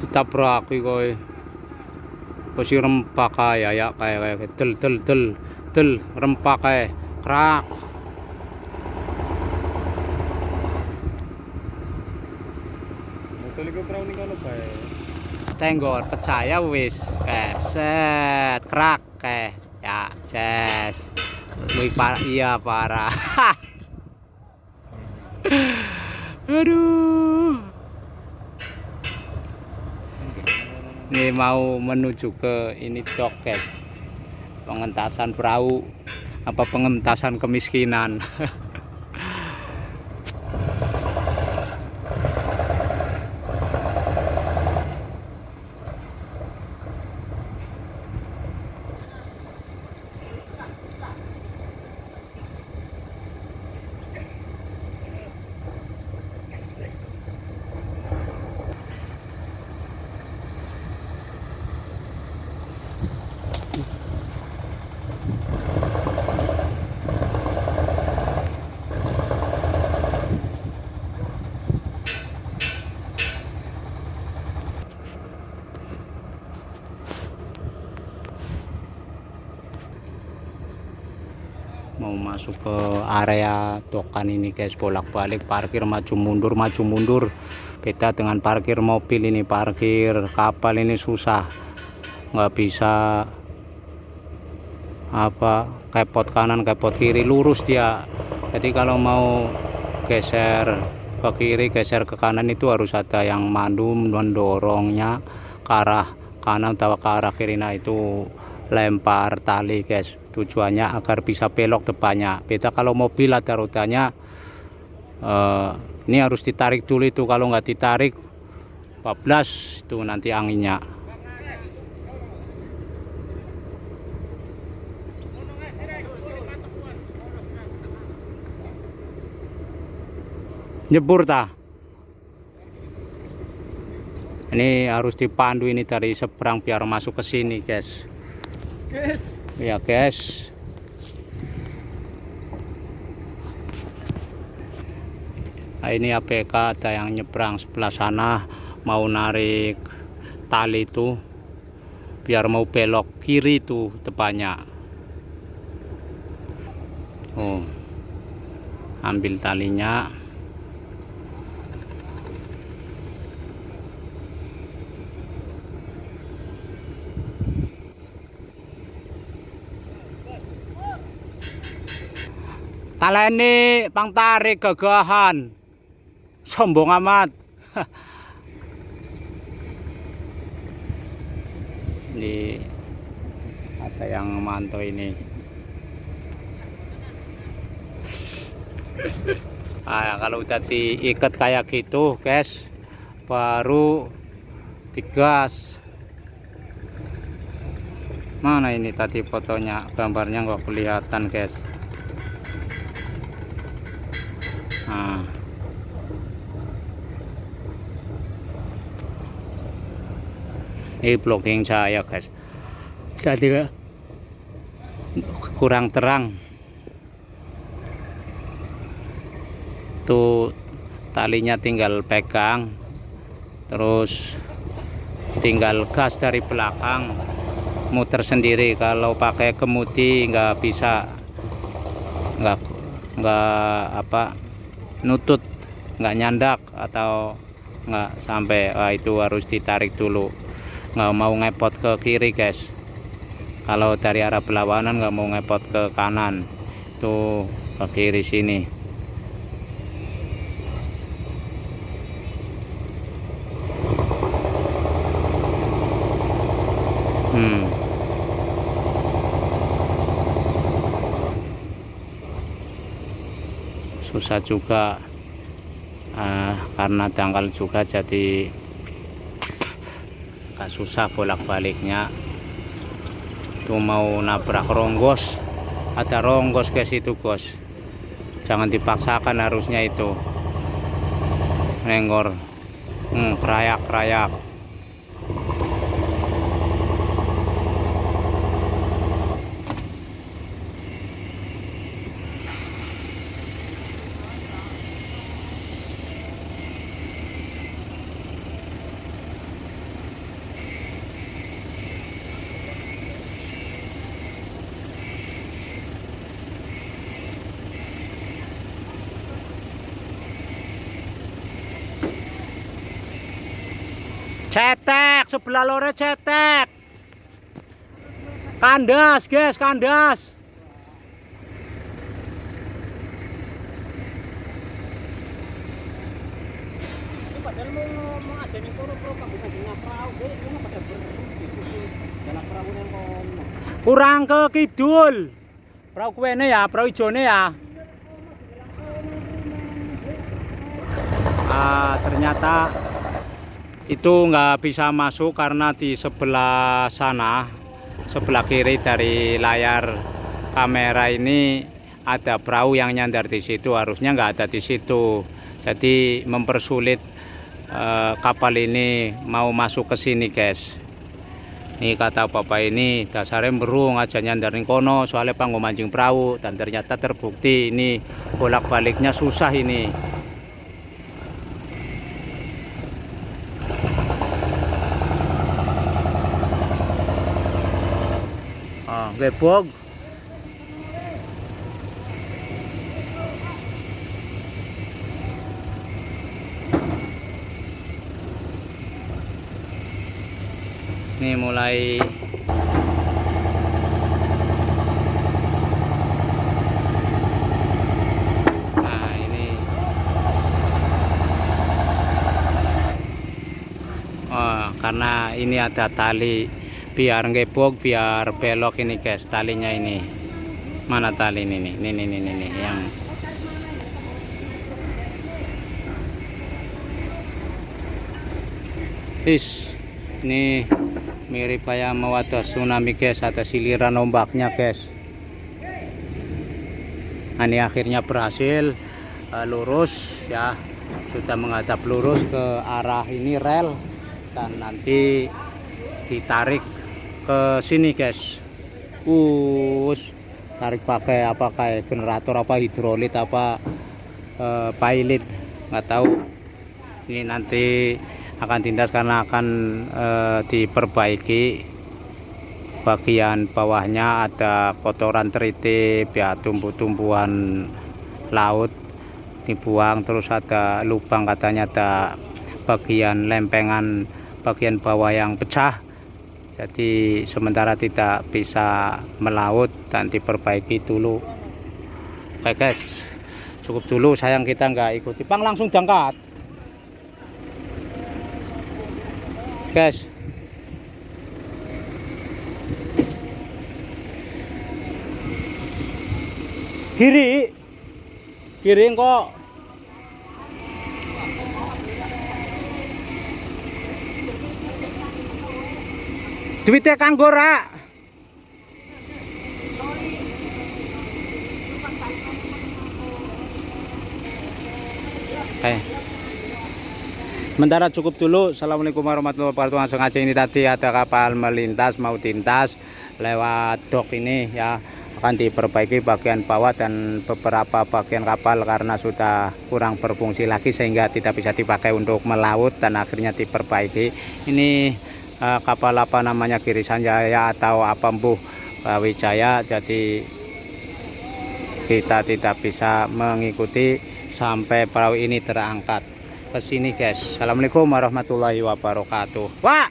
ditabrak kowe. Pasti rempak ya kayak del rempak kayak krak. Motor iku prau ning kono bae. Tenggor percaya wis keset krak kayak ya ses. Iya parah. Aduh. Ini mau menuju ke ini cok guys, pengentasan perahu apa pengentasan kemiskinan. Mau masuk ke area dokan ini guys, bolak-balik parkir maju mundur. Beda dengan parkir mobil, ini parkir kapal ini susah, nggak bisa apa kepot kanan kepot kiri, lurus dia. Jadi kalau mau geser ke kiri geser ke kanan itu harus ada yang mandu mendorongnya ke arah kanan atau ke arah kiri. Nah itu lempar tali guys, tujuannya agar bisa belok depannya. Beda kalau mobil ada rodanya, ini harus ditarik dulu itu, kalau nggak ditarik bablas itu nanti anginnya. Nyebur tah. Ini harus dipandu ini dari seberang biar masuk ke sini guys. Guys. Ya guys. Nah, ini APK ada yang nyebrang sebelah sana mau narik tali itu biar mau belok kiri itu depannya. Oh, ambil talinya. Taleni pang tarik gagahan, sombong amat. Ini ada yang mantau ini. Nah, kalau udah diikat kayak gitu guys, baru digas. Mana ini tadi fotonya, gambarnya nggak kelihatan guys. Nah, ini vlogging saya guys, jadi kurang terang tuh, talinya tinggal pegang terus tinggal gas dari belakang muter sendiri. Kalau pakai kemudi nggak bisa, nggak apa nutut, nggak nyandak atau nggak sampai. Itu harus ditarik dulu, nggak mau ngepot ke kiri guys. Kalau dari arah berlawanan nggak mau ngepot ke kanan, itu ke kiri sini. Susah juga, karena dangkal juga jadi agak susah bolak-baliknya. Tuh mau nabrak ronggos, ada ronggos guys itu bos, jangan dipaksakan, harusnya itu nenggor kerayak. Cetek, sebelah lore cetek. Kandas, guys, kandas. Padahal mau ada ning kono pro kamu punya perahu, guys, ini pada berhenti dalam perahu yang kono. Kurang ke kidul. Perahu kuene ya, perahu ijone ya. Ternyata itu nggak bisa masuk karena di sebelah sana, sebelah kiri dari layar kamera ini ada perahu yang nyandar di situ, harusnya nggak ada di situ. Jadi mempersulit kapal ini mau masuk ke sini, guys. Ini kata bapak ini dasarnya berung aja nyandar ning kono soalnya panggo mancing perahu, dan ternyata terbukti ini bolak-baliknya susah ini. Gebog. Ini mulai ini karena ini ada tali biar ngebog, biar belok ini, guys, talinya ini. Mana tali ini nih? Ini yang ini mirip kayak mau ada tsunami, guys, ada siliran ombaknya, guys. Nah, ini akhirnya berhasil lurus ya, sudah menghadap lurus ke arah ini rel, dan nanti ditarik ke sini, guys. Tarik pakai apa, kayak generator apa, hidrolit apa, pilot, nggak tahu. Ini nanti akan tindas karena akan diperbaiki bagian bawahnya, ada kotoran teritip ya, tumbuh-tumbuhan laut dibuang, terus ada lubang, katanya ada bagian lempengan bagian bawah yang pecah, jadi sementara tidak bisa melaut dan diperbaiki dulu. Oke, guys, cukup dulu, sayang kita nggak ikuti pang langsung diangkat, guys. Kiri kok duitnya kanggo ra. Sementara cukup dulu. Assalamualaikum warahmatullahi wabarakatuh. Langsung aja, ini tadi ada kapal melintas, mau tintas lewat dok ini ya, akan diperbaiki bagian bawah dan beberapa bagian kapal karena sudah kurang berfungsi lagi sehingga tidak bisa dipakai untuk melaut, dan akhirnya diperbaiki. Ini kapal apa namanya, Girisan Jaya atau apa Mbuh Wijaya, jadi kita tidak bisa mengikuti sampai perahu ini terangkat ke sini, guys. Assalamualaikum warahmatullahi wabarakatuh. Wah.